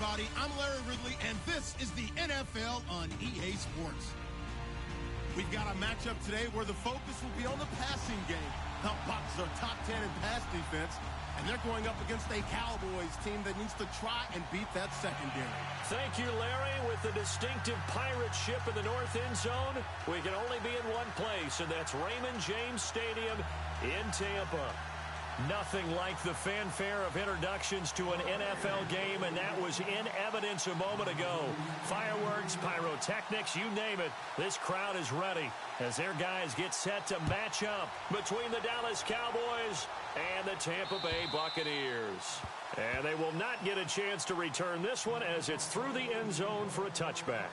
everybody. I'm Larry Ridley, and this is the NFL on EA Sports. We've got a matchup today where the focus will be on the passing game. The Bucs are top 10 in pass defense, and they're going up against a Cowboys team that needs to try and beat that secondary. Thank you, Larry. With the distinctive pirate ship in the north end zone, we can only be in one place, and that's Raymond James Stadium in Tampa. Nothing like the fanfare of introductions to an NFL game, and that was in evidence a moment ago. Fireworks, pyrotechnics, you name it. This crowd is ready as their guys get set to match up between the Dallas Cowboys and the Tampa Bay Buccaneers. And they will not get a chance to return this one as it's through the end zone for a touchback.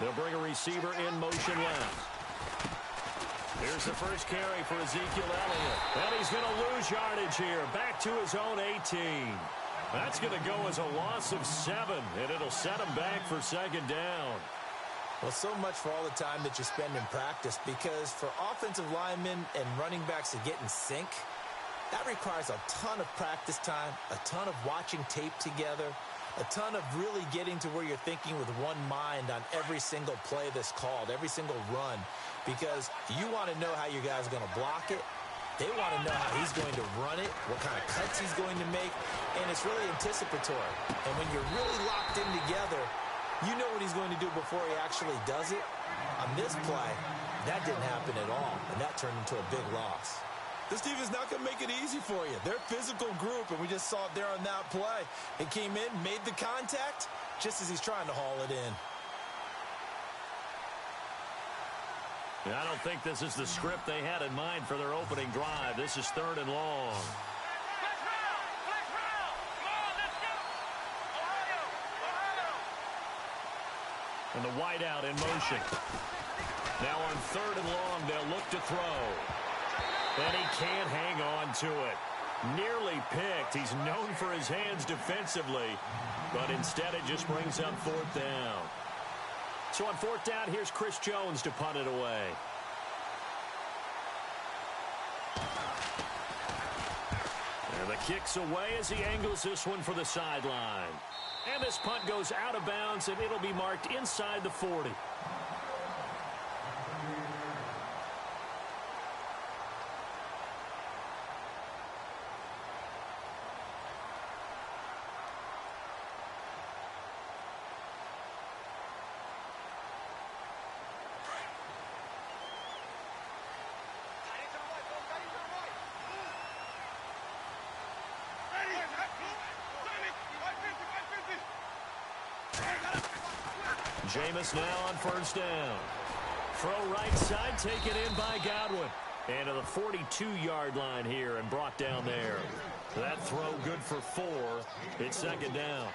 They'll bring a receiver in motion left. Here's the first carry for Ezekiel Elliott. And he's going to lose yardage here. Back to his own 18. That's going to go as a loss of 7, and it'll set him back for second down. Well, so much for all the time that you spend in practice, because for offensive linemen and running backs to get in sync, that requires a ton of practice time, a ton of watching tape together, a ton of really getting to where you're thinking with one mind on every single play that's called, every single run, because you want to know how your guy's going to block it. They want to know how he's going to run it, what kind of cuts he's going to make, and it's really anticipatory. And when you're really locked in together, you know what he's going to do before he actually does it. On this play, that didn't happen at all, and that turned into a big loss. This defense not going to make it easy for you. They're a physical group, and we just saw it there on that play. It came in, made the contact, just as he's trying to haul it in. I don't think this is the script they had in mind for their opening drive. This is 3rd and long. And the wideout in motion. Now on 3rd and long, they'll look to throw. And he can't hang on to it. Nearly picked. He's known for his hands defensively, but instead it just brings up 4th down. So on 4th down, here's Chris Jones to punt it away. And the kick's away as he angles this one for the sideline. And this punt goes out of bounds, and it'll be marked inside the 40. Jameis now on 1st down. Throw right side, taken in by Godwin. And to the 42-yard line here and brought down there. That throw good for 4. It's 2nd down.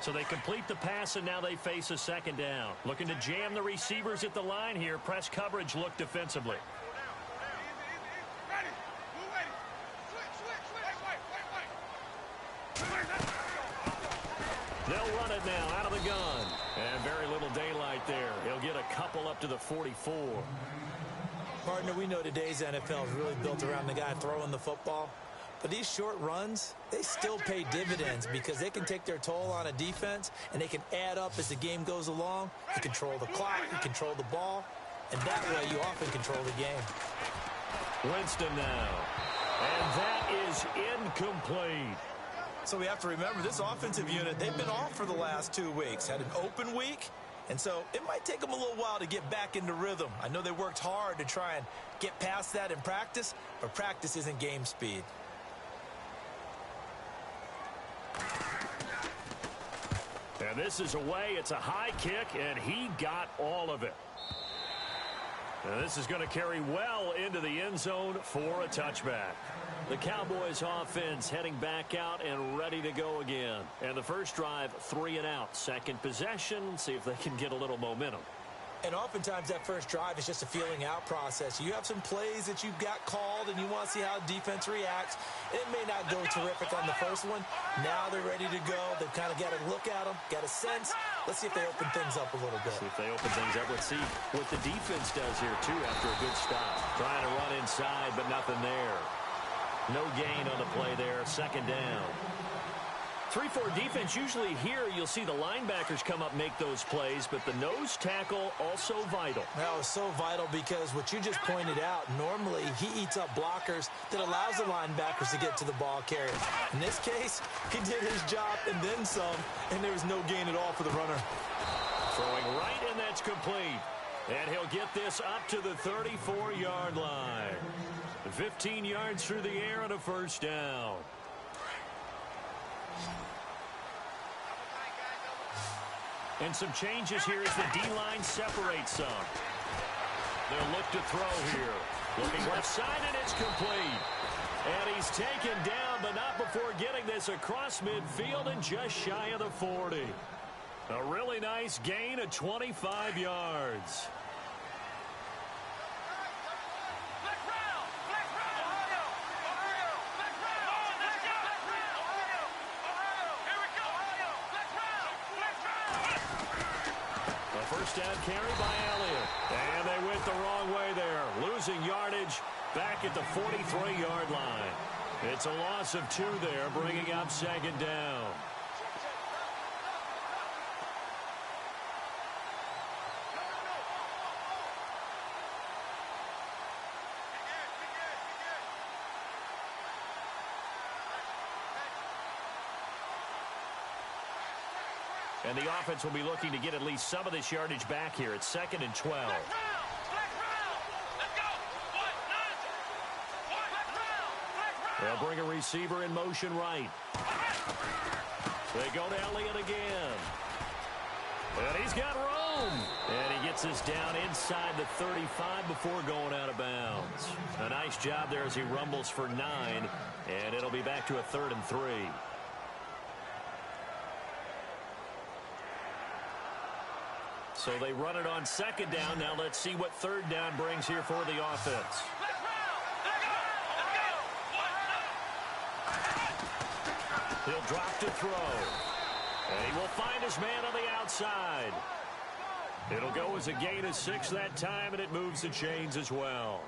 So they complete the pass, and now they face a 2nd down. Looking to jam the receivers at the line here. Press coverage look defensively. They'll run it now out of the gun. And very little daylight there. He'll get a couple up to the 44. Partner, we know today's NFL is really built around the guy throwing the football. But these short runs, they still pay dividends because they can take their toll on a defense, and they can add up as the game goes along. You control the clock, you control the ball, and that way you often control the game. Winston now. And that is incomplete. So we have to remember this offensive unit, they've been off for the last 2 weeks. Had an open week, and so it might take them a little while to get back into rhythm. I know they worked hard to try and get past that in practice, but practice isn't game speed. And this is away. It's a high kick, and he got all of it. And this is going to carry well into the end zone for a touchback. The Cowboys offense heading back out and ready to go again. And the first drive, 3 and out. Second possession, see if they can get a little momentum. And oftentimes that first drive is just a feeling out process. You have some plays that you've got called and you want to see how defense reacts. It may not go terrific on the first one. Now they're ready to go. They've kind of got to look at them, got a sense. Let's see if they open things up a little bit. See if they open things up. Let's see what the defense does here, too, after a good stop. Trying to run inside, but nothing there. No gain on the play there. Second down. 3-4 defense, usually here you'll see the linebackers come up, make those plays, but the nose tackle also vital. That was so vital because what you just pointed out, normally he eats up blockers that allows the linebackers to get to the ball carrier. In this case, he did his job and then some, and there was no gain at all for the runner. Throwing right, and that's complete. And he'll get this up to the 34-yard line. 15 yards through the air and a first down. And some changes here as the D-line separates some. They'll look to throw here. Looking left side, and it's complete. And he's taken down, but not before getting this across midfield and just shy of the 40. A really nice gain of 25 yards. Down carry by Elliott. And they went the wrong way there. Losing yardage back at the 43-yard line. It's a loss of 2 there, bringing up second down. And the offense will be looking to get at least some of this yardage back here. It's 2nd and 12. They'll bring a receiver in motion right. They go to Elliott again. And he's got room. And he gets us down inside the 35 before going out of bounds. A nice job there as he rumbles for 9. And it'll be back to a 3rd and 3. So they run it on 2nd down. Now let's see what 3rd down brings here for the offense. He'll drop to throw. And he will find his man on the outside. It'll go as a gain of 6 that time, and it moves the chains as well.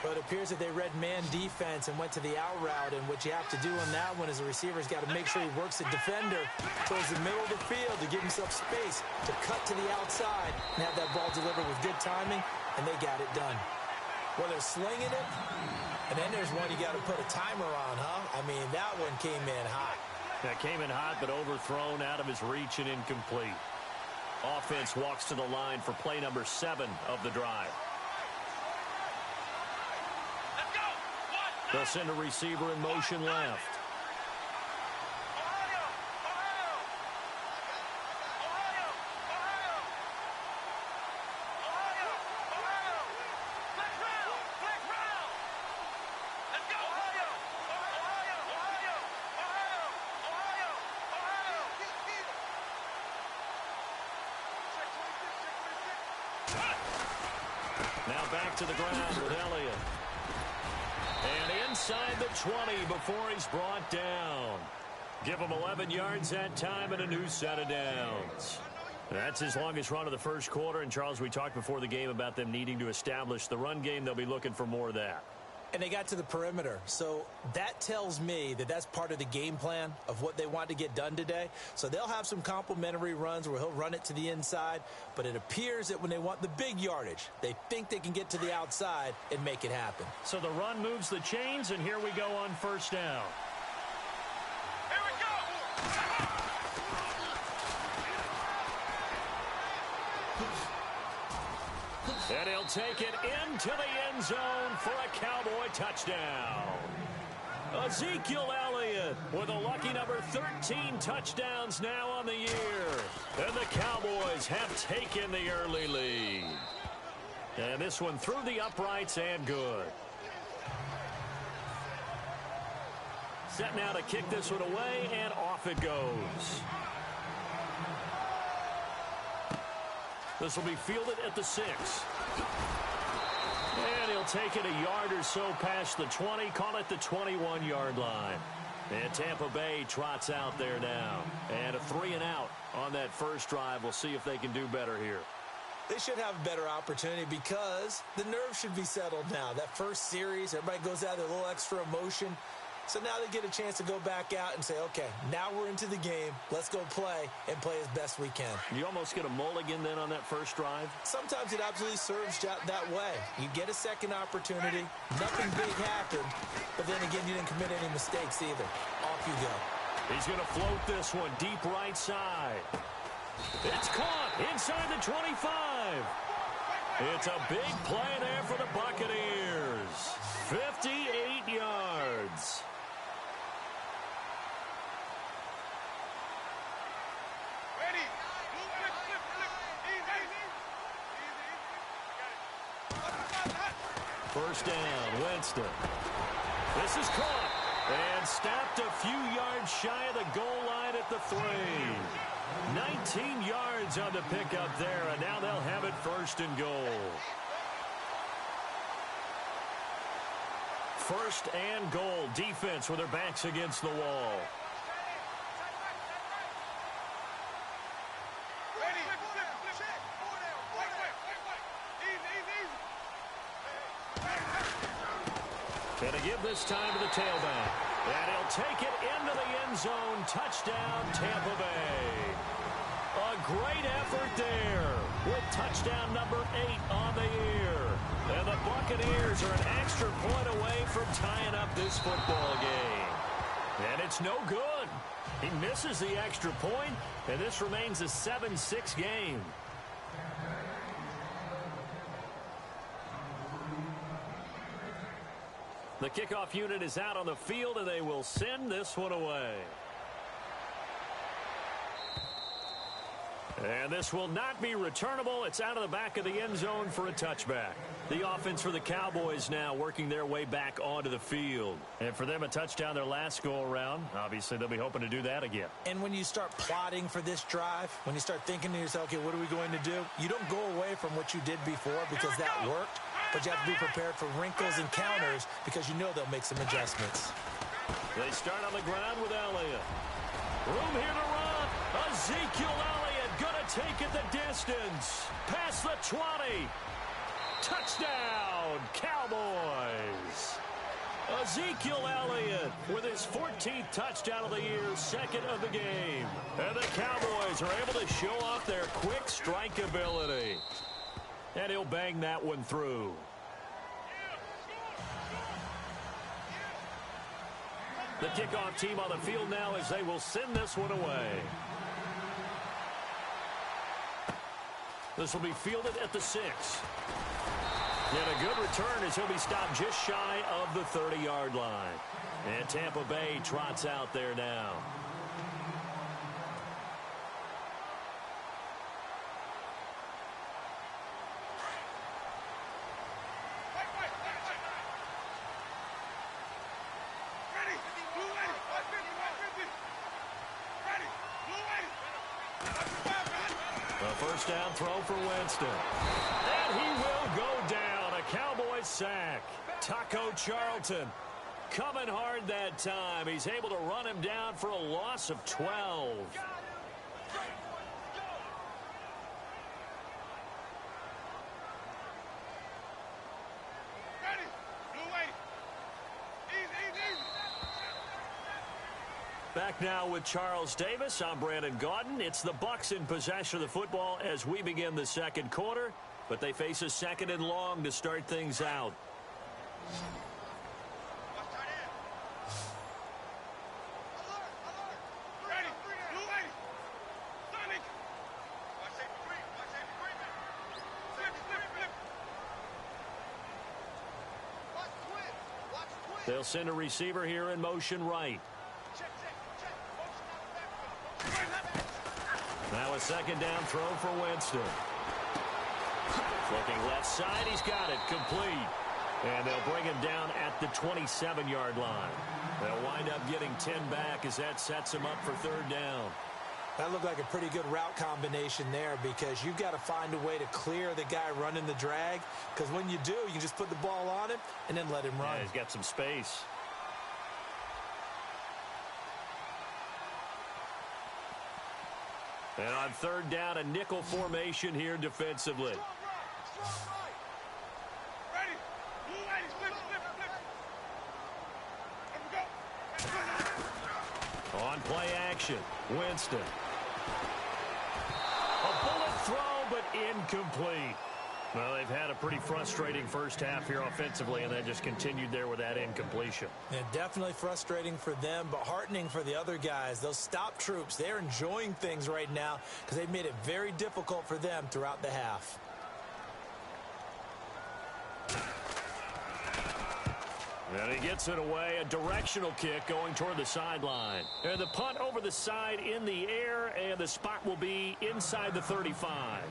But it appears that they read man defense and went to the out route, and what you have to do on that one is the receiver's got to make sure he works the defender towards the middle of the field to give himself space to cut to the outside and have that ball delivered with good timing, and they got it done. Well, they're slinging it, and then there's one you got to put a timer on, huh? I mean, that one came in hot. That came in hot, but overthrown out of his reach and incomplete. Offense walks to the line for play number 7 of the drive. They'll send a receiver in motion left. Now back to the ground with Elliott. And inside the 20 before he's brought down. Give him 11 yards that time and a new set of downs. That's his longest run of the first quarter. And, Charles, we talked before the game about them needing to establish the run game. They'll be looking for more of that. And they got to the perimeter. So that tells me that that's part of the game plan of what they want to get done today. So they'll have some complementary runs where he'll run it to the inside. But it appears that when they want the big yardage, they think they can get to the outside and make it happen. So the run moves the chains, and here we go on first down. Here we go! And he'll take it into the end zone for a Cowboy touchdown. Ezekiel Elliott with a lucky number 13 touchdowns now on the year. And the Cowboys have taken the early lead. And this one through the uprights and good. Set now to kick this one away, and off it goes. This will be fielded at the 6. And he'll take it a yard or so past the 20, call it the 21-yard line. And Tampa Bay trots out there now. And a 3-and-out on that first drive. We'll see if they can do better here. They should have a better opportunity because the nerves should be settled now. That first series, everybody goes out with a little extra emotion. So now they get a chance to go back out and say, okay, now we're into the game. Let's go play and play as best we can. You almost get a mulligan then on that first drive? Sometimes it absolutely serves that way. You get a second opportunity. Nothing big happened. But then again, you didn't commit any mistakes either. Off you go. He's going to float this one deep right side. It's caught inside the 25. It's a big play there for the Buccaneers. 58 yards. First down, Winston. This is caught and stopped a few yards shy of the goal line at the 3. 19 yards on the pickup there, and now they'll have it first and goal. First and goal, defense with their backs against the wall. Gonna give this time to the tailback. And he'll take it into the end zone. Touchdown, Tampa Bay. A great effort there with touchdown number 8 on the year. And the Buccaneers are an extra point away from tying up this football game. And it's no good. He misses the extra point, and this remains a 7-6 game. The kickoff unit is out on the field, and they will send this one away. And this will not be returnable. It's out of the back of the end zone for a touchback. The offense for the Cowboys now working their way back onto the field. And for them, a touchdown their last go-around. Obviously, they'll be hoping to do that again. And when you start plotting for this drive, when you start thinking to yourself, okay, what are we going to do? You don't go away from what you did before because that worked. But you have to be prepared for wrinkles and counters because you know they'll make some adjustments. They start on the ground with Elliott. Room here to run. Ezekiel Elliott going to take it the distance. Past the 20. Touchdown, Cowboys. Ezekiel Elliott with his 14th touchdown of the year, second of the game. And the Cowboys are able to show off their quick strike ability. And he'll bang that one through. The kickoff team on the field now as they will send this one away. This will be fielded at the 6. And a good return as he'll be stopped just shy of the 30-yard line. And Tampa Bay trots out there now. First down throw for Winston. And he will go down. A Cowboys sack. Taco Charlton coming hard that time. He's able to run him down for a loss of 12. Back now with Charles Davis. I'm Brandon Gaudin. It's the Bucs in possession of the football as we begin the second quarter, but they face a second and long to start things out. They'll send a receiver here in motion right. Now a second down throw for Winston. Looking left side, he's got it, complete. And they'll bring him down at the 27-yard line. They'll wind up getting 10 back as that sets him up for third down. That looked like a pretty good route combination there because you've got to find a way to clear the guy running the drag, because when you do, you can just put the ball on him and then let him run. Yeah, he's got some space. And on third down, a nickel formation here defensively. On play action, Winston. A bullet throw, but incomplete. Well, they've had a pretty frustrating first half here offensively, and that just continued there with that incompletion. Yeah, definitely frustrating for them, but heartening for the other guys. Those stop troops, they're enjoying things right now because they've made it very difficult for them throughout the half. And he gets it away, a directional kick going toward the sideline. And the punt over the side in the air, and the spot will be inside the 35.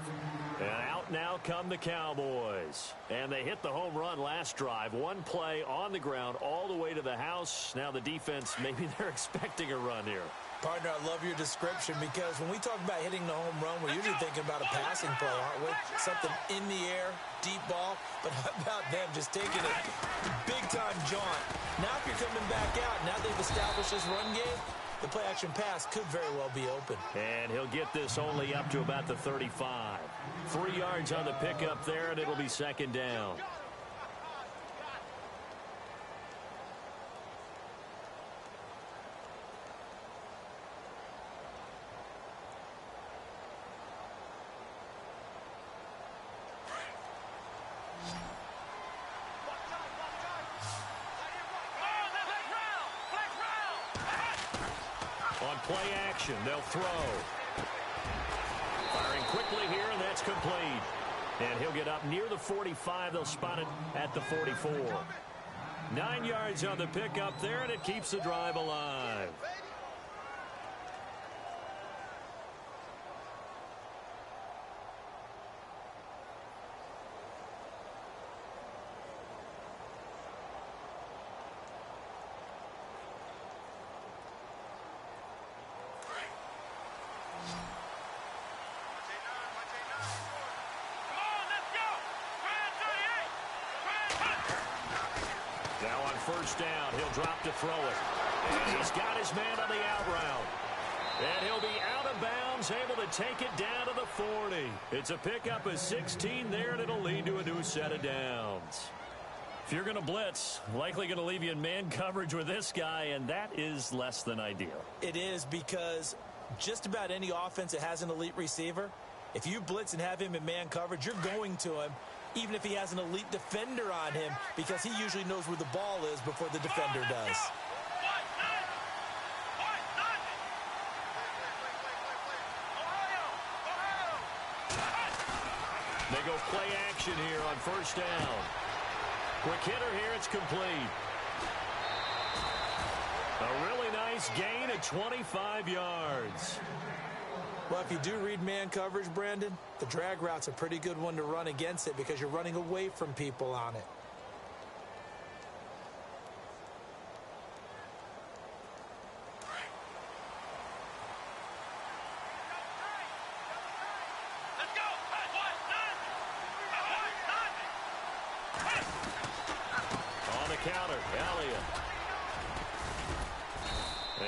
And out now come the Cowboys. And they hit the home run last drive. One play on the ground all the way to the house. Now the defense, maybe they're expecting a run here. Partner, I love your description because when we talk about hitting the home run, we're usually thinking about a passing play, aren't we? Something in the air, deep ball. But how about them just taking a big-time jaunt? Now if you're coming back out, now they've established this run game, the play-action pass could very well be open. And he'll get this only up to about the 35. 3 yards on the pickup there, and it'll be second down. On play action, they'll throw. Firing quickly here, and that's complete. And he'll get up near the 45. They'll spot it at the 44. 9 yards on the pickup there, and it keeps the drive alive. Now on first down, he'll drop to throw it. And he's got his man on the out route. And he'll be out of bounds, able to take it down to the 40. It's a pickup of 16 there, and it'll lead to a new set of downs. If you're going to blitz, likely going to leave you in man coverage with this guy, and that is less than ideal. It is because just about any offense that has an elite receiver, if you blitz and have him in man coverage, you're going to him, even if he has an elite defender on him, because he usually knows where the ball is before the defender does. They go play action here on first down. Quick hitter here, it's complete. A really nice gain of 25 yards. Well, if you do read man coverage, Brandon, the drag route's a pretty good one to run against it because you're running away from people on it. On the counter, Elliott.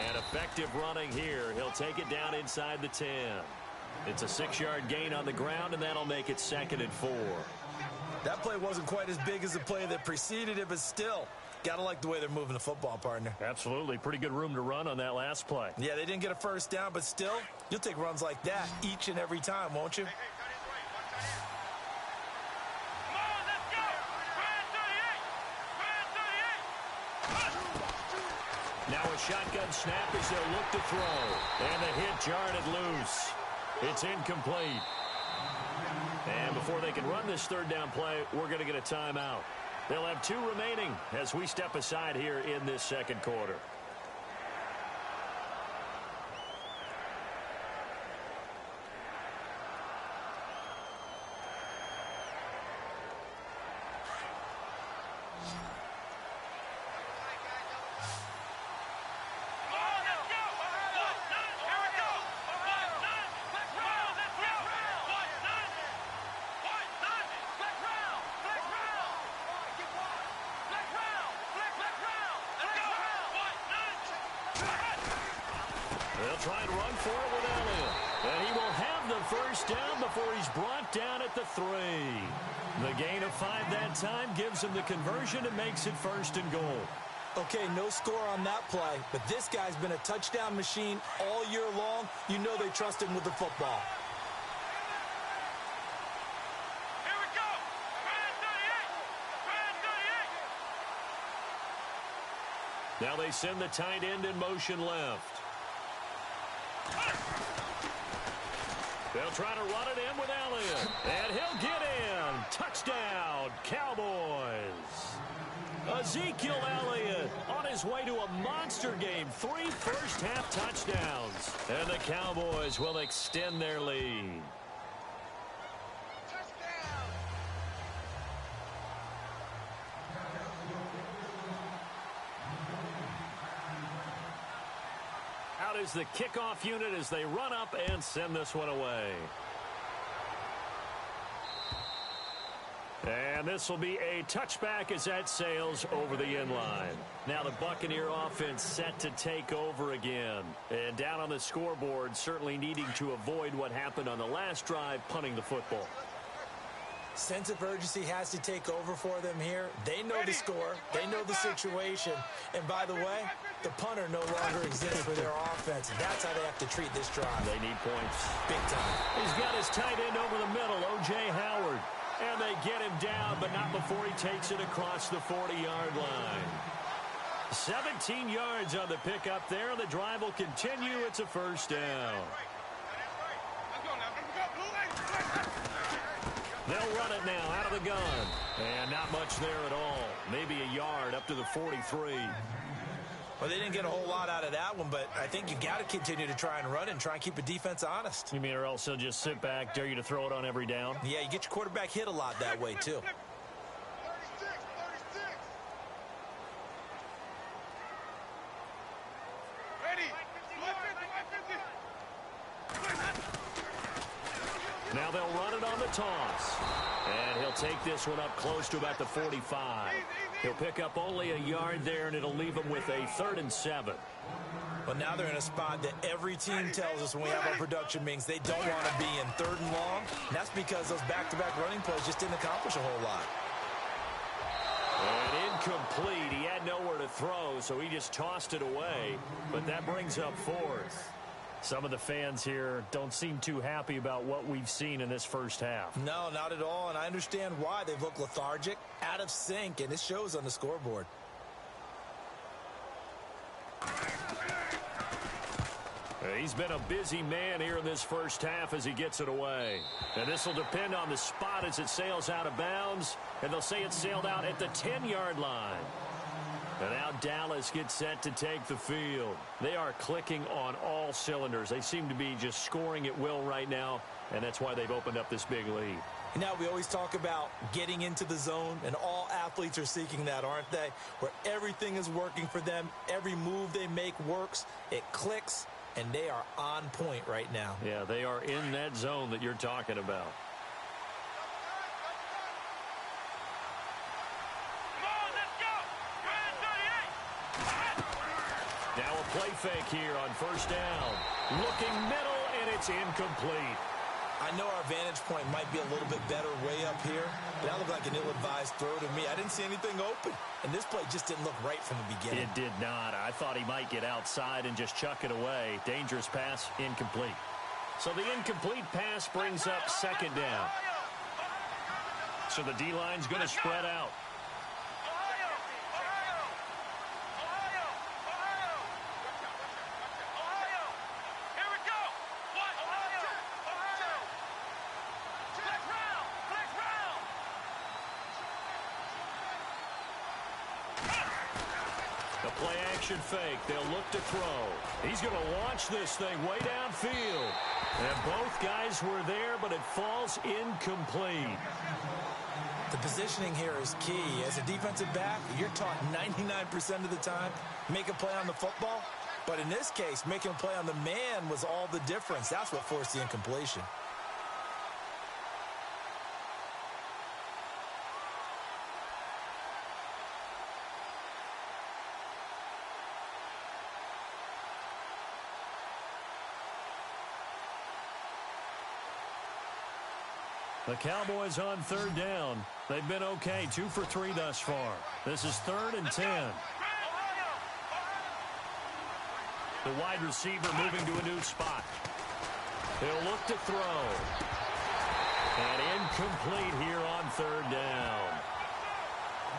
And effective running here. He'll take it down inside the 10. It's a 6-yard gain on the ground, and that'll make it 2nd and 4. That play wasn't quite as big as the play that preceded it, but still, Gotta like the way they're moving the football, partner. Absolutely. Pretty good room to run on that last play. Yeah, they didn't get a first down, but still, you'll take runs like that each and every time, won't you? Now a shotgun snap as they'll look to throw. And the hit jarred it loose. It's incomplete. And before they can run this third down play, we're going to get a timeout. They'll have 2 remaining as we step aside here in this second quarter. They'll try and run for it with Elliott. And he will have the first down before he's brought down at the 3. The gain of 5 that time gives him the conversion and makes it 1st and goal. Okay, no score on that play, but this guy's been a touchdown machine all year long. You know they trust him with the football. Here we go. Brand 38. Now they send the tight end in motion left. They'll try to run it in with Elliott. And he'll get in. Touchdown, Cowboys. Ezekiel Elliott on his way to a monster game. 3 first-half touchdowns. And the Cowboys will extend their lead. Out is the kickoff unit as they run up and send this one away. And this will be a touchback as that sails over the inline. Now the Buccaneer offense set to take over again. And down on the scoreboard, certainly needing to avoid what happened on the last drive, punting the football. Sense of urgency has to take over for them here. They know the score. They know the situation. And by the way, the punter no longer exists for their offense. That's how they have to treat this drive. They need points. Big time. He's got his tight end over the middle, O.J. Howard. And they get him down, but not before he takes it across the 40-yard line. 17 yards on the pickup there. The drive will continue. It's a first down. They'll run it now out of the gun. And not much there at all. Maybe a yard up to the 43. Well, they didn't get a whole lot out of that one, but I think you got to continue to try and run and try and keep the defense honest. You mean or else they'll just sit back, dare you to throw it on every down? Yeah, you get your quarterback hit a lot that way, too. 36. Ready. Now they'll run it on the toss. And he'll take this one up close to about the 45. He'll pick up only a yard there, and it'll leave him with a 3rd and 7. Well, now they're in a spot that every team tells us when we have our production meetings they don't want to be in 3rd and long. And that's because those back-to-back running plays just didn't accomplish a whole lot. And incomplete. He had nowhere to throw, so he just tossed it away. But that brings up 4th. Some of the fans here don't seem too happy about what we've seen in this first half. No, not at all, and I understand why. They've looked lethargic, out of sync, and it shows on the scoreboard. He's been a busy man here in this first half as he gets it away. And this will depend on the spot as it sails out of bounds. And they'll say it sailed out at the 10-yard line. And now Dallas gets set to take the field. They are clicking on all cylinders. They seem to be just scoring at will right now, and that's why they've opened up this big lead. Now, we always talk about getting into the zone, and all athletes are seeking that, aren't they? Where everything is working for them, every move they make works, it clicks, and they are on point right now. Yeah, they are in that zone that you're talking about. Now a play fake here on first down. Looking middle, and it's incomplete. I know our vantage point might be a little bit better way up here, but that looked like an ill-advised throw to me. I didn't see anything open, and this play just didn't look right from the beginning. It did not. I thought he might get outside and just chuck it away. Dangerous pass, incomplete. So the incomplete pass brings up second down. So the D-line's going to spread out. The play-action fake. They'll look to throw. He's going to launch this thing way downfield. And both guys were there, but it falls incomplete. The positioning here is key. As a defensive back, you're taught 99% of the time, make a play on the football. But in this case, making a play on the man was all the difference. That's what forced the incompletion. The Cowboys on third down. They've been okay, 2 for 3 thus far. This is 3rd and 10. The wide receiver moving to a new spot. He'll look to throw. And incomplete here on 3rd down.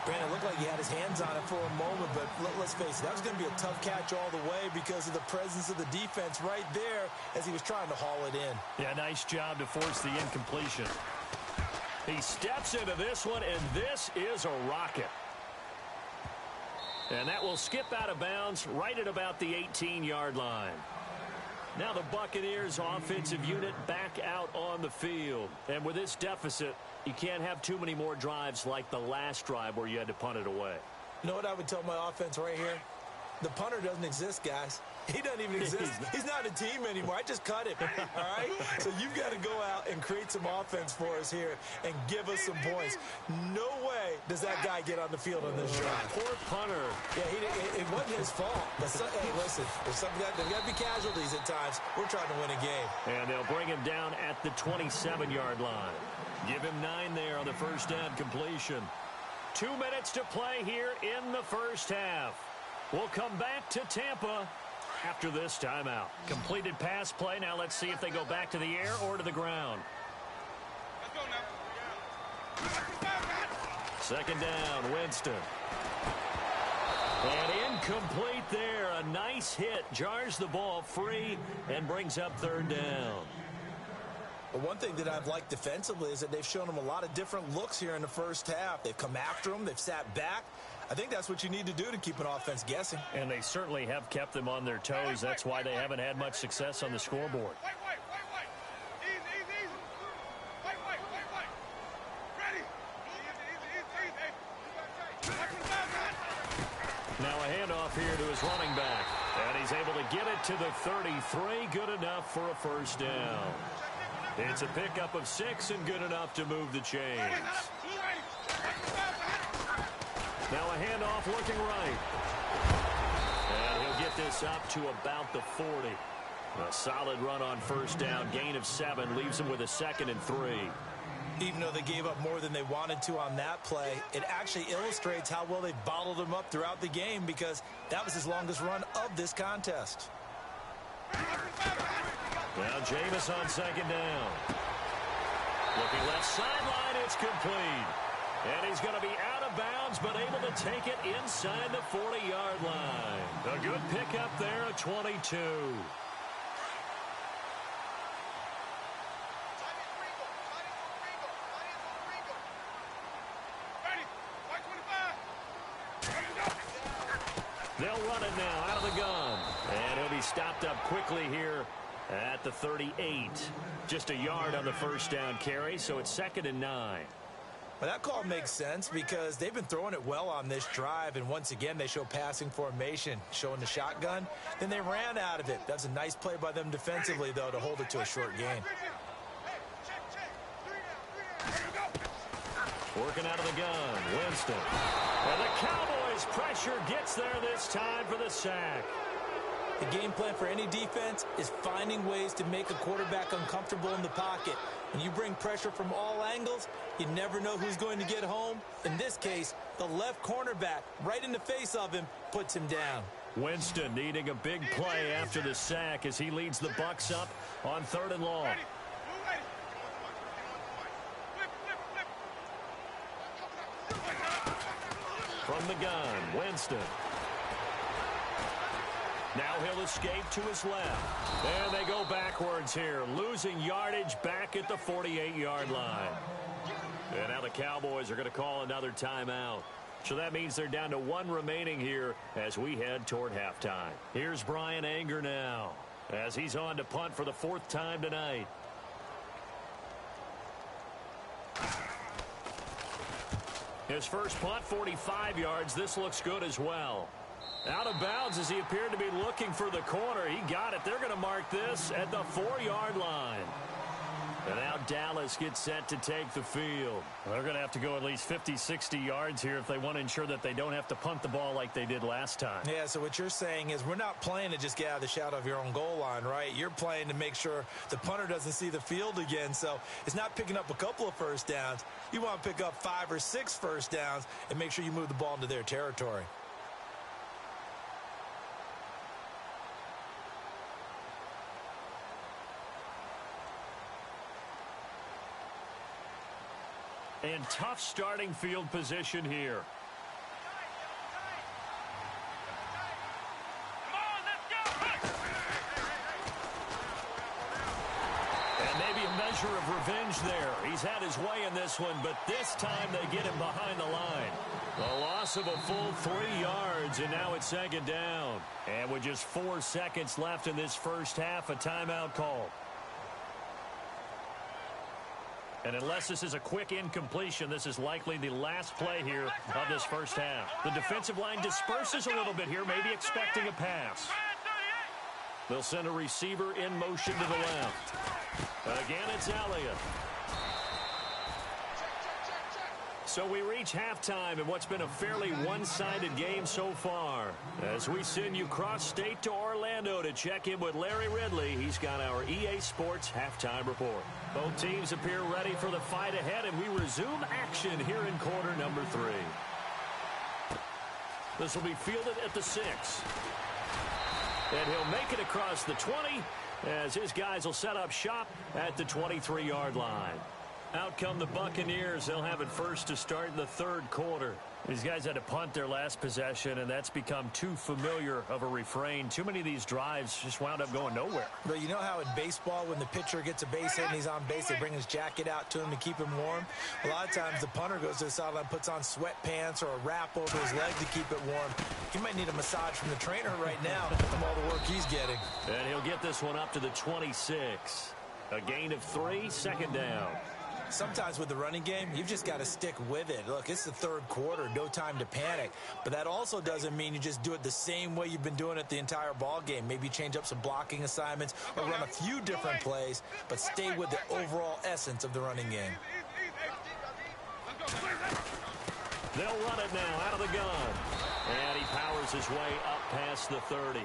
Brandon, it looked like he had his hands on it for a moment, but let's face it, that was going to be a tough catch all the way because of the presence of the defense right there as he was trying to haul it in. Yeah, nice job to force the incompletion. He steps into this one, and this is a rocket. And that will skip out of bounds right at about the 18-yard line. Now the Buccaneers offensive unit back out on the field. And with this deficit, you can't have too many more drives like the last drive where you had to punt it away. You know what I would tell my offense right here? The punter doesn't exist, guys. He doesn't even exist. He's not a team anymore. I just cut him, all right? So you've got to go out and create some offense for us here and give us some points. No way does that guy get on the field on this drive. Poor punter. Yeah, it wasn't his fault. But hey, listen, there's got to be casualties at times. We're trying to win a game. And they'll bring him down at the 27-yard line. Give him 9 there on the first down completion. 2 minutes to play here in the first half. We'll come back to Tampa after this timeout. Completed pass play. Now let's see if they go back to the air or to the ground. Let's go now. Second down, Winston. And incomplete there. A nice hit. Jars the ball free and brings up 3rd down. But one thing that I've liked defensively is that they've shown them a lot of different looks here in the first half. They've come after them. They've sat back. I think that's what you need to do to keep an offense guessing. And they certainly have kept them on their toes. That's why they haven't had much success on the scoreboard. Wait. Easy. Wait. Ready. Easy. Now a handoff here to his running back. And he's able to get it to the 33. Good enough for a first down. It's a pickup of 6 and good enough to move the chains. Now a handoff looking right. And he'll get this up to about the 40. A solid run on first down. Gain of 7 leaves him with a 2nd and 3. Even though they gave up more than they wanted to on that play, it actually illustrates how well they bottled him up throughout the game because that was his longest run of this contest. Now Jameis on second down. Looking left sideline, it's complete. And he's going to be out of bounds, but able to take it inside the 40-yard line. A good pickup there at 22. They'll run it now out of the gun. And he'll be stopped up quickly here at the 38. Just a yard on the first down carry, so it's 2nd and 9. Well, that call makes sense because they've been throwing it well on this drive, and once again, they show passing formation, showing the shotgun. Then they ran out of it. That's a nice play by them defensively, though, to hold it to a short gain. Working out of the gun, Winston. And the Cowboys pressure gets there this time for the sack. The game plan for any defense is finding ways to make a quarterback uncomfortable in the pocket. When you bring pressure from all angles, you never know who's going to get home. In this case, the left cornerback, right in the face of him, puts him down. Winston needing a big play after the sack as he leads the Bucs up on 3rd and long. From the gun, Winston. Now he'll escape to his left. And they go backwards here, losing yardage back at the 48-yard line. And now the Cowboys are going to call another timeout. So that means they're down to 1 remaining here as we head toward halftime. Here's Brian Anger now as he's on to punt for the 4th time tonight. His first punt, 45 yards. This looks good as well. Out of bounds as he appeared to be looking for the corner. He got it. They're going to mark this at the 4-yard line. And now Dallas gets set to take the field. They're going to have to go at least 50, 60 yards here if they want to ensure that they don't have to punt the ball like they did last time. Yeah, so what you're saying is we're not playing to just get out of the shadow of your own goal line, right? You're playing to make sure the punter doesn't see the field again. So it's not picking up a couple of first downs. You want to pick up 5 or 6 first downs and make sure you move the ball into their territory. And tough starting field position here. And maybe a measure of revenge there. He's had his way in this one, but this time they get him behind the line. A loss of a full 3 yards, and now it's 2nd down. And with just 4 seconds left in this first half, a timeout call. And unless this is a quick incompletion, this is likely the last play here of this first half. The defensive line disperses a little bit here, maybe expecting a pass. They'll send a receiver in motion to the left. Again, it's Elliott. So we reach halftime in what's been a fairly one-sided game so far. As we send you cross-state to Orlando to check in with Larry Ridley, he's got our EA Sports halftime report. Both teams appear ready for the fight ahead, and we resume action here in quarter number 3. This will be fielded at the 6. And he'll make it across the 20 as his guys will set up shop at the 23-yard line. Out come the Buccaneers. They'll have it first to start the 3rd quarter. These guys had to punt their last possession, and that's become too familiar of a refrain. Too many of these drives just wound up going nowhere. But you know how in baseball, when the pitcher gets a base hit and he's on base, they bring his jacket out to him to keep him warm? A lot of times the punter goes to the sideline, puts on sweatpants or a wrap over his leg to keep it warm. He might need a massage from the trainer right now from all the work he's getting. And he'll get this one up to the 26. A gain of 3, 2nd down. Sometimes with the running game, you've just got to stick with it. Look, it's the 3rd quarter, no time to panic. But that also doesn't mean you just do it the same way you've been doing it the entire ball game. Maybe change up some blocking assignments or run a few different plays, but stay with the overall essence of the running game. They'll run it now out of the gun. And he powers his way up past the 30.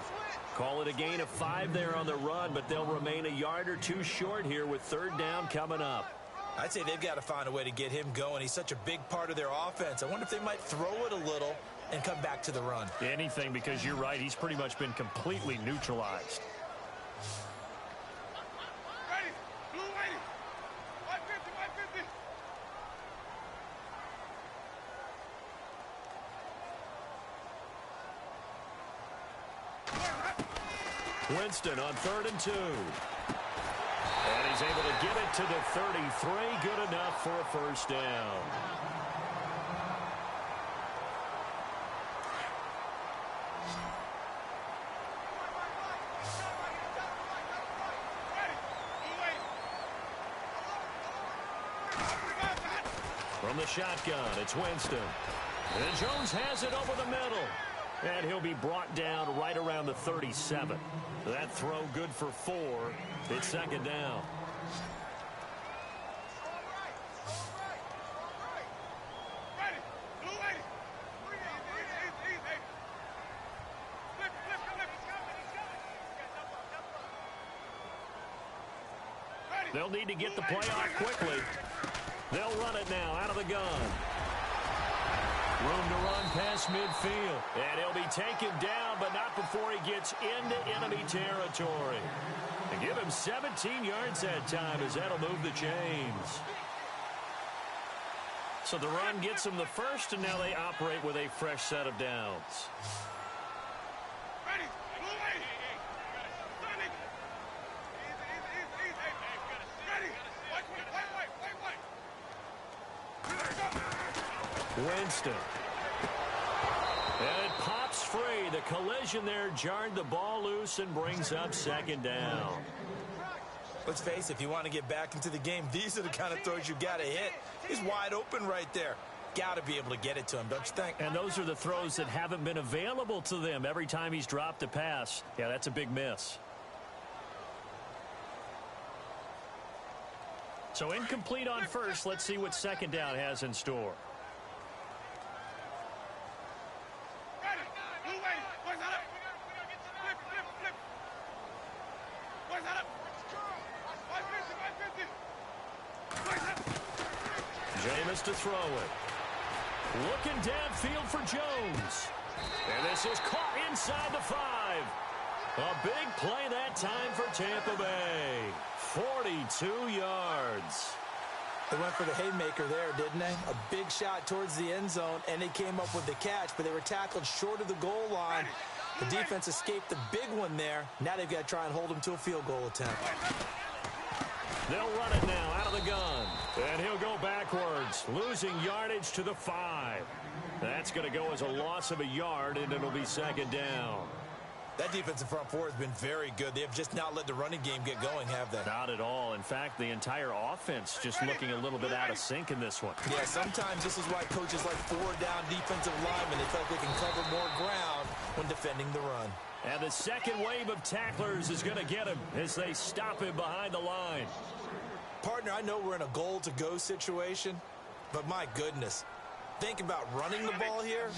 Call it a gain of 5 there on the run, but they'll remain a yard or 2 short here with 3rd down coming up. I'd say they've got to find a way to get him going. He's such a big part of their offense. I wonder if they might throw it a little and come back to the run. Anything, because you're right. He's pretty much been completely neutralized. Ready. Blue lady. 150, 150. Winston on 3rd and 2. And he's able to get it to the 33. Good enough for a first down. From the shotgun, it's Winston. And Jones has it over the middle. And he'll be brought down right around the 37. That throw good for 4. It's 2nd down. They'll need to get the play off quickly. They'll run it now out of the gun. Room to run past midfield. And he'll be taken down, but not before he gets into enemy territory. And give him 17 yards that time, as that'll move the chains. So the run gets them the first, and now they operate with a fresh set of downs. Ready. Blue lady. Sonny. Easy. Ready. White. Winston. And it pops free. The collision there jarred the ball loose and brings up second down. Let's face it, if you want to get back into the game, these are the kind of throws you got to hit. He's wide open right there. Got to be able to get it to him, don't you think? And those are the throws that haven't been available to them every time he's dropped a pass. Yeah, that's a big miss. So incomplete on first. Let's see what second down has in store. Ready. Blue lady. Where's that up? Flip. Where's that up? 550. Where's that? Jameis to throw it. Looking downfield for Jones. And this is caught inside the 5. A big play that time for Tampa Bay. 42 yards. They went for the haymaker there, didn't they? A big shot towards the end zone, and they came up with the catch, but they were tackled short of the goal line. The defense escaped the big one there. Now they've got to try and hold them to a field goal attempt. They'll run it now out of the gun. And he'll go backwards, losing yardage to the 5. That's going to go as a loss of a yard, and it'll be second down. That defensive front four has been very good. They have just not let the running game get going, have they? Not at all. In fact, the entire offense just looking a little bit out of sync in this one. Yeah, sometimes this is why coaches like 4-down defensive linemen. They feel like they can cover more ground when defending the run. And the second wave of tacklers is going to get him as they stop him behind the line. Partner, I know we're in a goal-to-go situation, but my goodness. Think about running the ball here.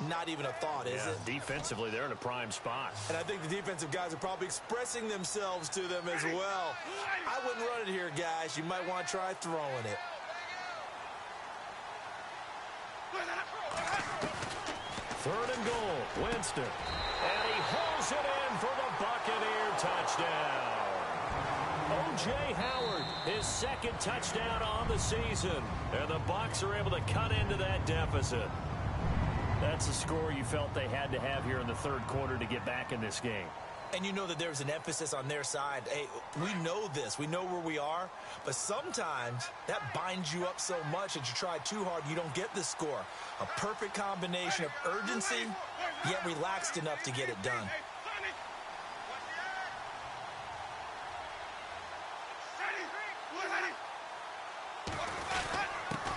Not even a thought, is it? Defensively, they're in a prime spot. And I think the defensive guys are probably expressing themselves to them as well. I wouldn't run it here, guys. You might want to try throwing it. Third and goal, Winston. And he hauls it in for the Buccaneer touchdown. O.J. Howard, his second touchdown on the season. And the Bucs are able to cut into that deficit. That's the score you felt they had to have here in the third quarter to get back in this game. And you know that there's an emphasis on their side. Hey, we know this. We know where we are. But sometimes that binds you up so much that you try too hard, you don't get the score. A perfect combination of urgency, yet relaxed enough to get it done.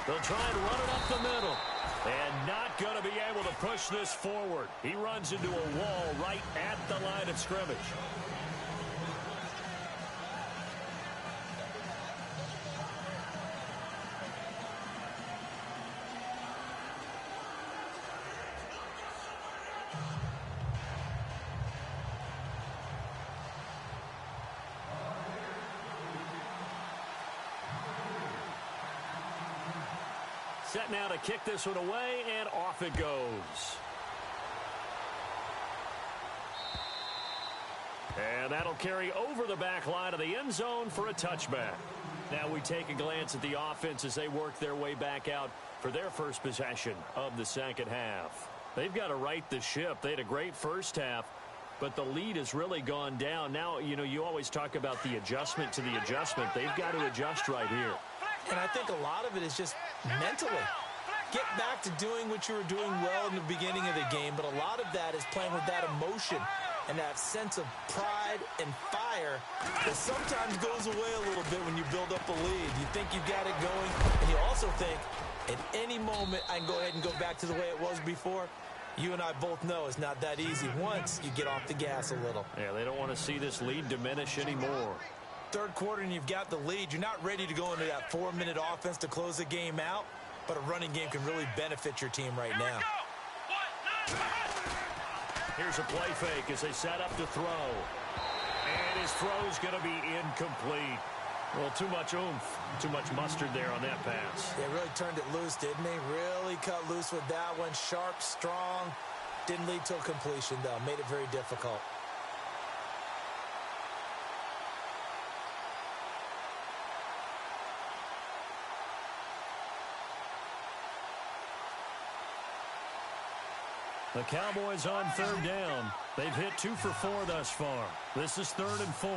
They'll try and run it up the middle. And not going to be able to push this forward. He runs into a wall right at the line of scrimmage. Set now to kick this one away, and off it goes. And that'll carry over the back line of the end zone for a touchback. Now we take a glance at the offense as they work their way back out for their first possession of the second half. They've got to right the ship. They had a great first half, but the lead has really gone down. Now, you know, you always talk about the adjustment to the adjustment. They've got to adjust right here. And I think a lot of it is just mentally. Get back to doing what you were doing well in the beginning of the game, but a lot of that is playing with that emotion and that sense of pride and fire that sometimes goes away a little bit when you build up a lead. You think you've got it going, and you also think at any moment I can go ahead and go back to the way it was before. You and I both know it's not that easy once you get off the gas a little. Yeah, they don't want to see this lead diminish anymore. Third quarter and you've got the lead. You're not ready to go into that 4-minute offense to close the game out, but a running game can really benefit your team right now. Here's a play fake as they set up to throw. And his throw's going to be incomplete. Well, too much oomph, too much mustard there on that pass. They really turned it loose, didn't they? Really cut loose with that one. Sharp, strong. Didn't lead to a completion, though. Made it very difficult. The Cowboys on third down. They've hit 2 for 4 thus far. This is 3rd and 4.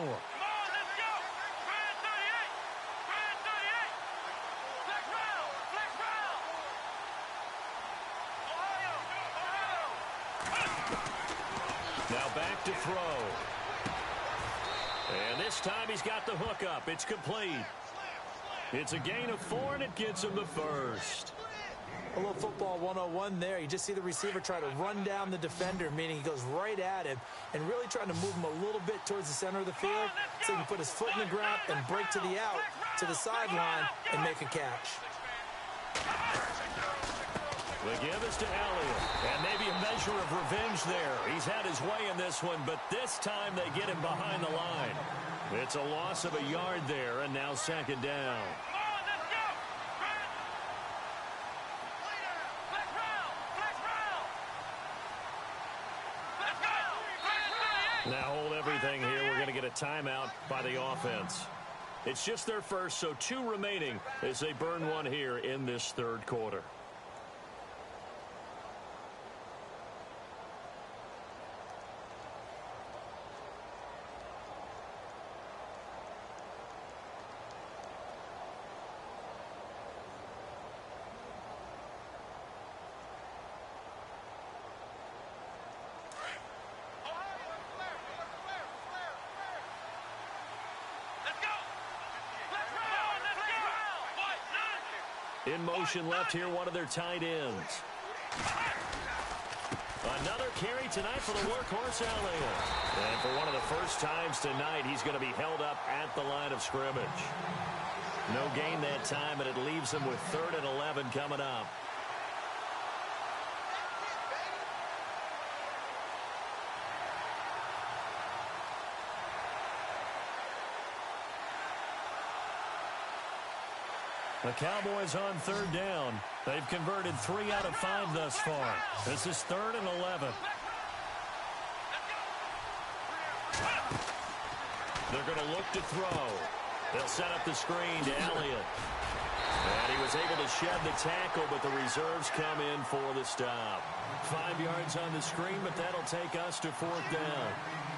Now back to throw. And this time he's got the hook up. It's complete. It's a gain of 4, and it gets him the first. A little football 101 there. You just see the receiver try to run down the defender, meaning he goes right at him and really trying to move him a little bit towards the center of the field so he can put his foot in the ground and break to the out, to the sideline, and make a catch. The give is to Elliott, and maybe a measure of revenge there. He's had his way in this one, but this time they get him behind the line. It's a loss of a yard there, and now 2nd down. Now hold everything here. We're going to get a timeout by the offense. It's just their first, so 2 remaining as they burn one here in this 3rd quarter. In motion left here, one of their tight ends. Another carry tonight for the workhorse Elliott. And for one of the first times tonight, he's going to be held up at the line of scrimmage. No gain that time, and it leaves him with 3rd and 11 coming up. The Cowboys on 3rd down. They've converted 3 out of 5 thus far. This is 3rd and 11. They're going to look to throw. They'll set up the screen to Elliott. And he was able to shed the tackle, but the reserves come in for the stop. 5 yards on the screen, but that'll take us to 4th down.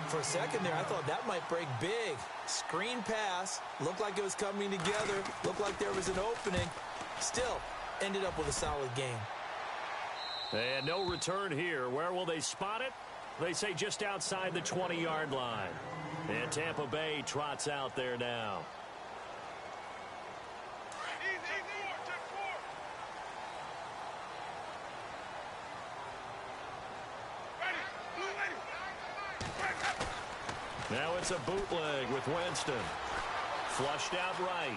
For a second there, I thought that might break big. Screen pass. Looked like it was coming together. Looked like there was an opening. Still, ended up with a solid game. And no return here. Where will they spot it? They say just outside the 20-yard line. And Tampa Bay trots out there now. Now it's a bootleg with Winston. Flushed out right.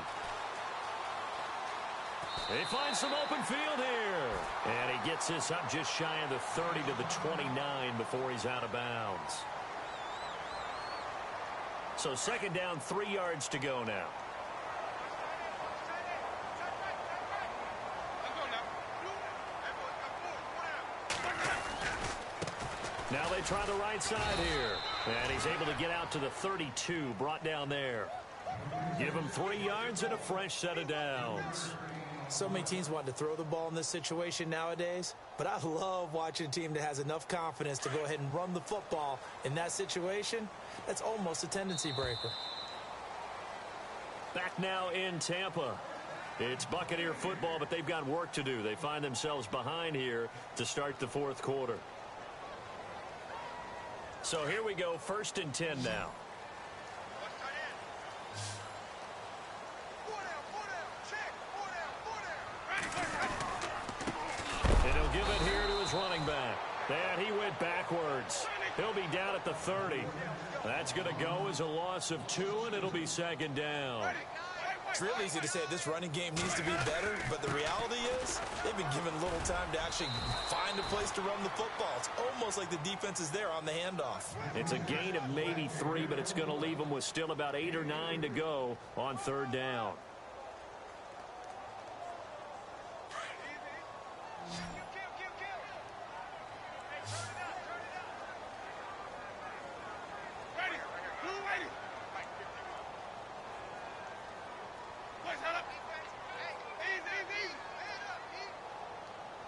He finds some open field here. And he gets this up just shy of the 30 to the 29 before he's out of bounds. So 2nd down, 3 yards to go now. Now they try the right side here. And he's able to get out to the 32, brought down there. Give him 3 yards and a fresh set of downs. So many teams want to throw the ball in this situation nowadays, but I love watching a team that has enough confidence to go ahead and run the football in that situation. That's almost a tendency breaker. Back now in Tampa. It's Buccaneer football, but they've got work to do. They find themselves behind here to start the 4th quarter. So here we go, 1st and 10 now. And he'll give it here to his running back. And he went backwards. He'll be down at the 30. That's going to go as a loss of 2, and it'll be 2nd down. It's real easy to say this running game needs to be better, but the reality is they've been given little time to actually find a place to run the football. It's almost like the defense is there on the handoff. It's a gain of maybe 3, but it's going to leave them with still about 8 or 9 to go on third down.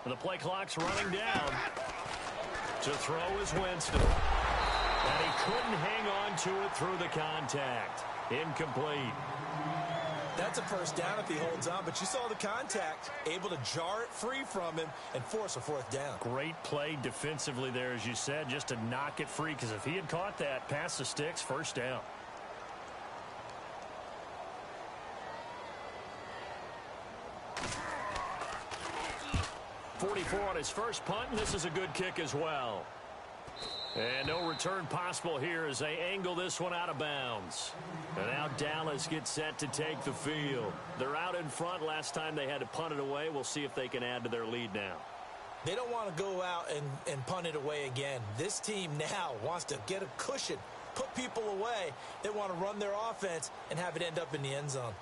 The play clock's running down. To throw is Winston. And he couldn't hang on to it through the contact. Incomplete. That's a first down if he holds on, but you saw the contact, able to jar it free from him and force a fourth down. Great play defensively there, as you said, just to knock it free, because if he had caught that, past the sticks, first down. .44 on his first punt, and this is a good kick as well. And no return possible here as they angle this one out of bounds. And now Dallas gets set to take the field. They're out in front. Last time they had to punt it away. We'll see if they can add to their lead now. They don't want to go out and punt it away again. This team now wants to get a cushion, put people away. They want to run their offense and have it end up in the end zone.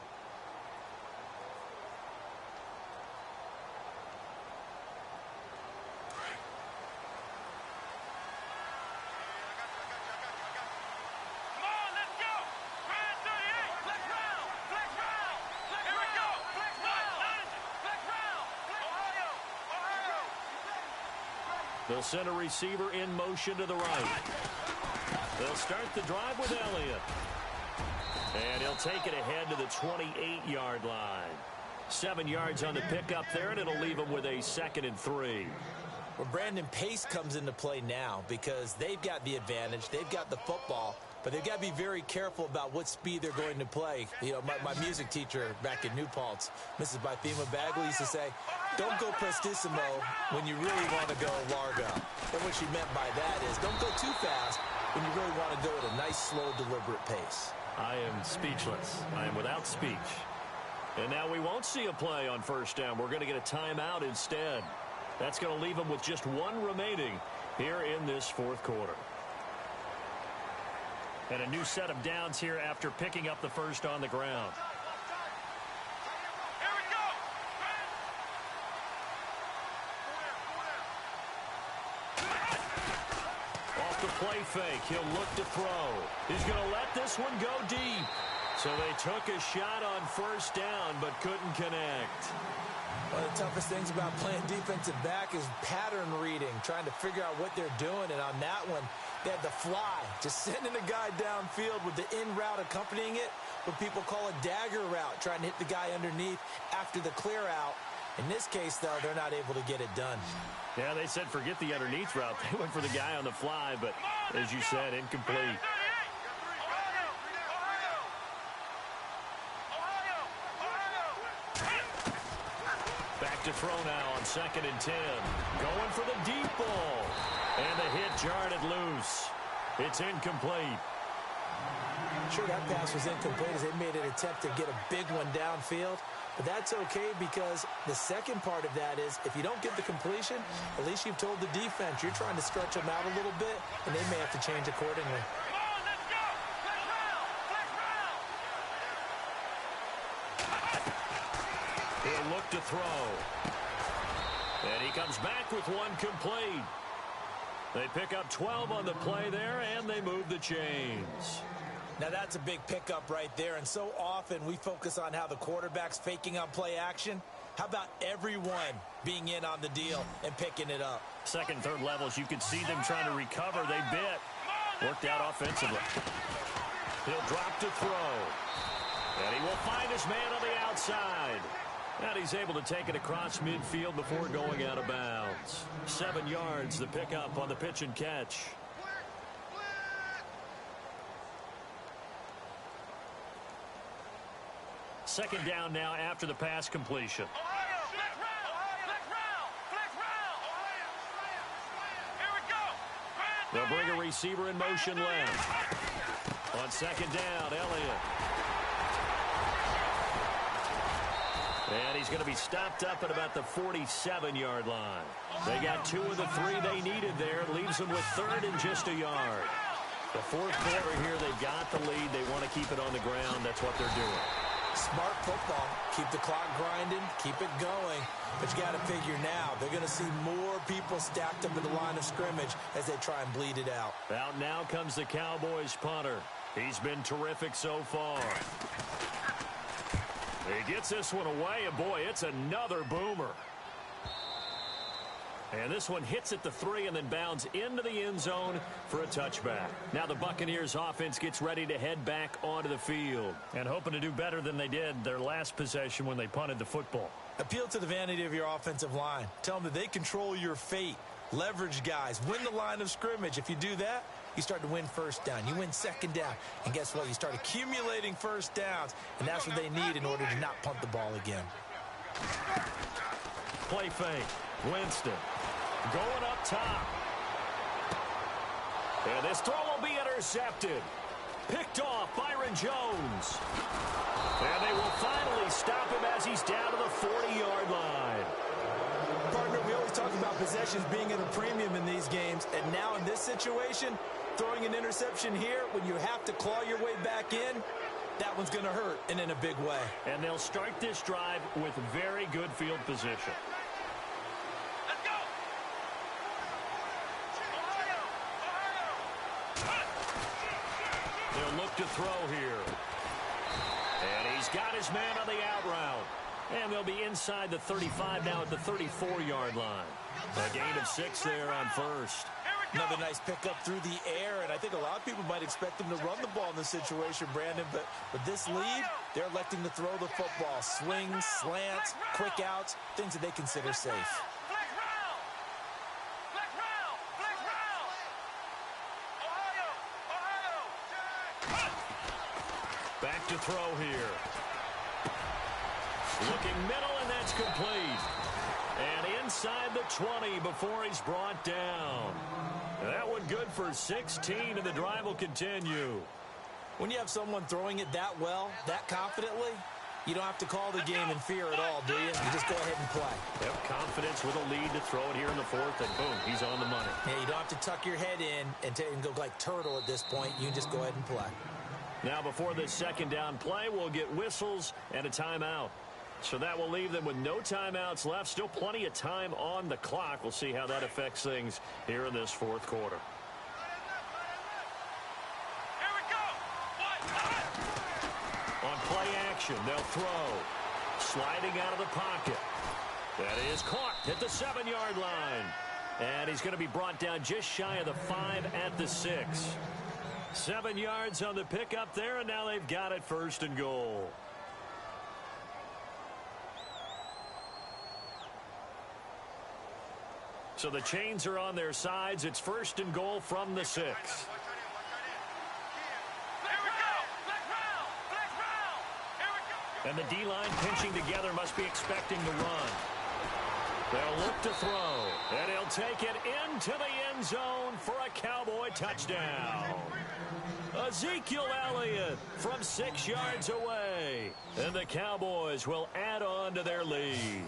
They'll send a receiver in motion to the right. They'll start the drive with Elliott. And he'll take it ahead to the 28-yard line. 7 yards on the pickup there, and it'll leave him with a 2nd and 3. Well, Brandon, pace comes into play now because they've got the advantage. They've got the football, but they've got to be very careful about what speed they're going to play. You know, my music teacher back in New Paltz, Mrs. Bythema Bagley, used to say, don't go prestissimo when you really want to go largo. And what she meant by that is don't go too fast when you really want to go at a nice, slow, deliberate pace. I am speechless. I am without speech. And now we won't see a play on first down. We're going to get a timeout instead. That's going to leave them with just 1 remaining here in this fourth quarter. And a new set of downs here after picking up the first on the ground. Off the play fake, he'll look to throw. He's going to let this one go deep. So they took a shot on first down but couldn't connect. One of the toughest things about playing defensive back is pattern reading, trying to figure out what they're doing. And on that one, they had the fly, just sending a guy downfield with the in route accompanying it, what people call a dagger route, trying to hit the guy underneath after the clear out. In this case, though, they're not able to get it done. Yeah, they said forget the underneath route. They went for the guy on the fly, but as you said, incomplete. Back to throw now on 2nd and 10. Going for the deep ball. And the hit jarred it loose. It's incomplete. Sure, that pass was incomplete as they made an attempt to get a big one downfield. But that's okay because the second part of that is if you don't get the completion, at least you've told the defense you're trying to stretch them out a little bit, and they may have to change accordingly. He'll look to throw. And he comes back with one complete. They pick up 12 on the play there, and they move the chains. Now that's a big pickup right there, and so often we focus on how the quarterback's faking on play action. How about everyone being in on the deal and picking it up? Second, third levels, you could see them trying to recover. They bit. Worked out offensively. He'll drop to throw. And he will find his man on the outside. And he's able to take it across midfield before going out of bounds. 7 yards, the pickup on the pitch and catch. Second down now after the pass completion. They'll bring a receiver in motion left. On second down, Elliott. And he's going to be stopped up at about the 47-yard line. They got 2 of the 3 they needed there. Leaves them with 3rd and just a yard. The 4th quarter here, they've got the lead. They want to keep it on the ground. That's what they're doing. Smart football. Keep the clock grinding. Keep it going. But you got to figure now, they're going to see more people stacked up in the line of scrimmage as they try and bleed it out. Out now comes the Cowboys punter. He's been terrific so far. He gets this one away, and boy, it's another boomer. And this one hits at the 3 and then bounds into the end zone for a touchback. Now the Buccaneers offense gets ready to head back onto the field and hoping to do better than they did their last possession when they punted the football. Appeal to the vanity of your offensive line. Tell them that they control your fate. Leverage guys. Win the line of scrimmage. If you do that, you start to win first down. You win second down. And guess what? You start accumulating first downs. And that's what they need in order to not punt the ball again. Play fake. Winston going up top. And this throw will be intercepted. Picked off Byron Jones. And they will finally stop him as he's down to the 40-yard line. Partner, we always talk about possessions being at a premium in these games. And now in this situation, throwing an interception here when you have to claw your way back in, that one's going to hurt, and in a big way. And they'll start this drive with very good field position. They'll look to throw here. And he's got his man on the out route. And they'll be inside the 35 now at the 34-yard line. A gain of 6 there on first. Another nice pickup through the air, and I think a lot of people might expect them to run the ball in this situation, Brandon, but with this lead, they're electing to throw the football. Swings, slants, quick outs, things that they consider safe. Back to throw here. Looking middle, and that's complete. And inside the 20 before he's brought down. That one good for 16, and the drive will continue. When you have someone throwing it that well, that confidently, you don't have to call the game in fear at all, do you? You just go ahead and play. Yep, confidence with a lead to throw it here in the 4th, and boom, he's on the money. Yeah, you don't have to tuck your head in and go like turtle at this point. You can just go ahead and play. Now before this second down play, we'll get whistles and a timeout. So that will leave them with no timeouts left. Still plenty of time on the clock. We'll see how that affects things here in this 4th quarter. Here we go. On play action, they'll throw. Sliding out of the pocket. That is caught at the 7-yard line. And he's going to be brought down just shy of the 5 at the 6. 7 yards on the pickup there, and now they've got it 1st and goal. So the chains are on their sides. It's 1st and goal from the 6. Here we go. Here we go. And the D-line pinching together must be expecting the run. They'll look to throw. And he'll take it into the end zone for a Cowboy touchdown. Ezekiel Elliott from 6 yards away. And the Cowboys will add on to their lead.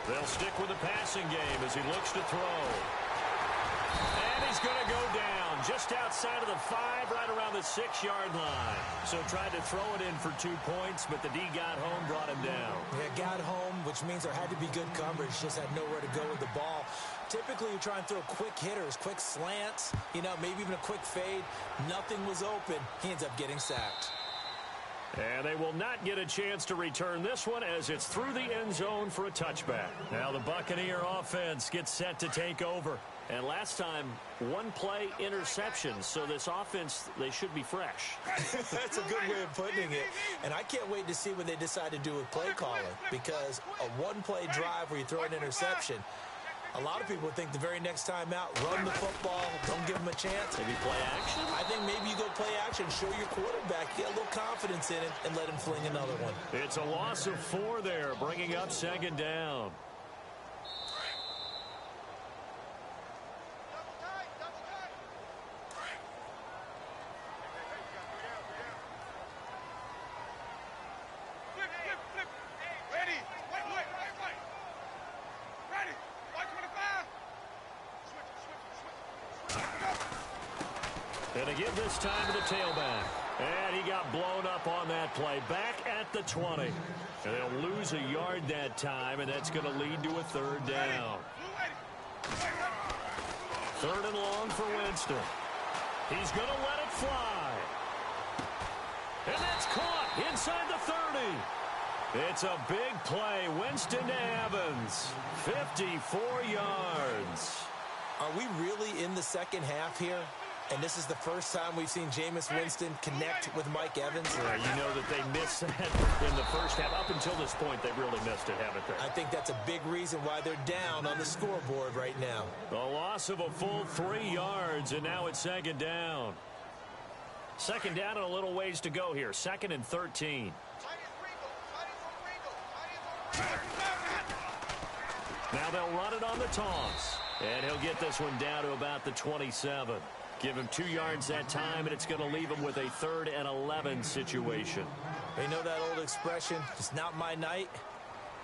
They'll stick with the passing game as he looks to throw. And he's going to go down just outside of the 5, right around the 6-yard line. So tried to throw it in for 2 points, but the D got home, brought him down. Yeah, got home, which means there had to be good coverage. Just had nowhere to go with the ball. Typically, you try and throw quick hitters, quick slants, maybe even a quick fade. Nothing was open. He ends up getting sacked. And they will not get a chance to return this one as it's through the end zone for a touchback. Now the Buccaneer offense gets set to take over. And last time, 1-play interception. So this offense, they should be fresh. That's a good way of putting it. And I can't wait to see what they decide to do with play calling. Because a 1-play drive where you throw an interception, a lot of people think the very next time out, run the football, don't give them a chance. Maybe play action? I think maybe you go play action, show your quarterback, get a little confidence in it, and let him fling another one. It's a loss of 4 there, bringing up 2nd down. And they give this time to the tailback. And he got blown up on that play. Back at the 20. And they'll lose a yard that time, and that's going to lead to a third down. Third and long for Winston. He's going to let it fly. And that's caught inside the 30. It's a big play. Winston to Evans. 54 yards. Are we really in the second half here? And this is the first time we've seen Jameis Winston connect with Mike Evans. You know that they missed that in the first half. Up until this point, they've really missed it, haven't they? I think that's a big reason why they're down on the scoreboard right now. A loss of a full 3 yards, and now it's second down. Second down and a little ways to go here. Second and 13. Now they'll run it on the toss. And he'll get this one down to about the 27. Give him 2 yards that time, and it's going to leave him with a 3rd and 11 situation. You know that old expression, it's not my night?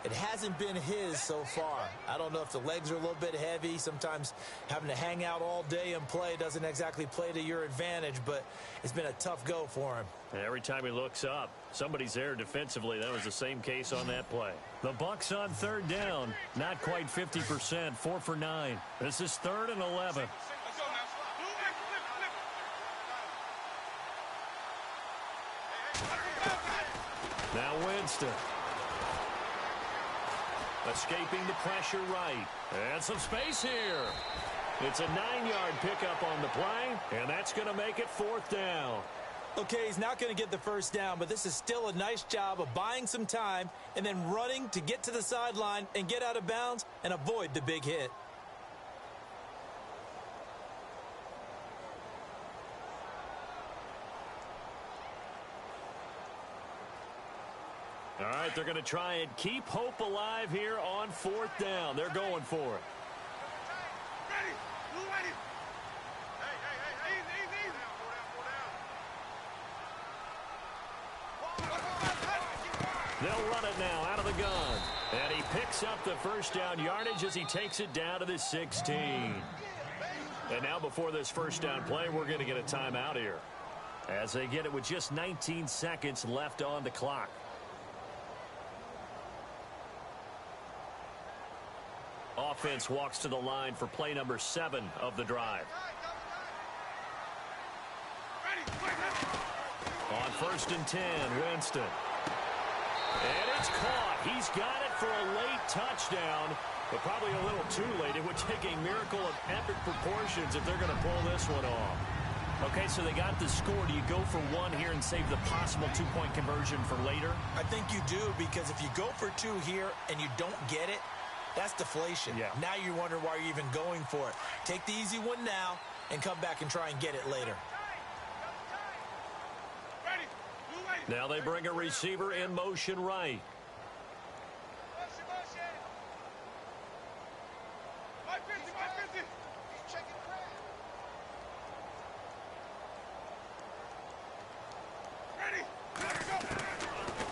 It hasn't been his so far. I don't know if the legs are a little bit heavy. Sometimes having to hang out all day and play doesn't exactly play to your advantage, but it's been a tough go for him. And every time he looks up, somebody's there defensively. That was the same case on that play. The Bucs on third down. Not quite 50%. 4 for 9. This is 3rd and 11. Now Winston. Escaping the pressure right. And some space here. It's a 9-yard pickup on the play, and that's going to make it 4th down. Okay, he's not going to get the first down, but this is still a nice job of buying some time and then running to get to the sideline and get out of bounds and avoid the big hit. All right, they're going to try and keep hope alive here on 4th down. They're going for it. They'll run it now out of the gun. And he picks up the first down yardage as he takes it down to the 16. And now before this first down play, we're going to get a timeout here, as they get it with just 19 seconds left on the clock. Offense walks to the line for play number 7 of the drive. On 1st and 10, Winston. And it's caught. He's got it for a late touchdown, but probably a little too late. It would take a miracle of epic proportions if they're going to pull this one off. Okay, so they got the score. Do you go for 1 here and save the possible 2-point conversion for later? I think you do, because if you go for 2 here and you don't get it, that's deflation. Yeah. Now you wonder why you're even going for it. Take the easy one now and come back and try and get it later. Now they bring a receiver in motion right.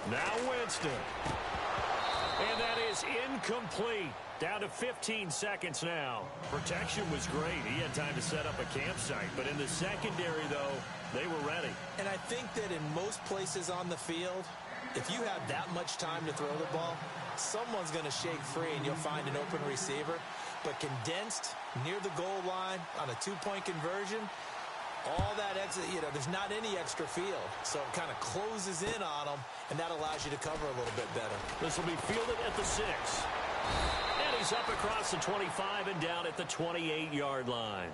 Now Winston. And that is incomplete. Down to 15 seconds now. Protection was great. He had time to set up a campsite. But in the secondary, though, they were ready. And I think that in most places on the field, if you have that much time to throw the ball, someone's going to shake free and you'll find an open receiver. But condensed near the goal line on a 2-point conversion, all that extra, there's not any extra field. So it kind of closes in on them, and that allows you to cover a little bit better. This will be fielded at the 6. And he's up across the 25 and down at the 28-yard line.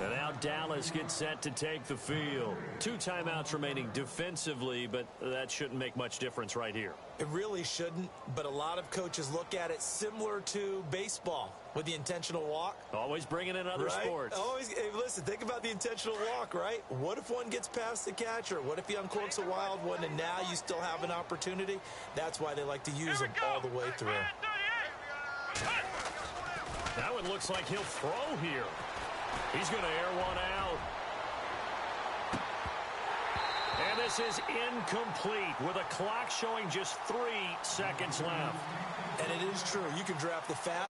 And now Dallas gets set to take the field. 2 timeouts remaining defensively, but that shouldn't make much difference right here. It really shouldn't, but a lot of coaches look at it similar to baseball with the intentional walk. Always bringing in other sports. Always. Hey, listen, think about the intentional walk, right? What if one gets past the catcher? What if he uncorks a wild one and now you still have an opportunity? That's why they like to use them all the way through. Now it looks like he'll throw here. He's going to air one out. And this is incomplete with a clock showing just 3 seconds left. And it is true. You can draft the fast.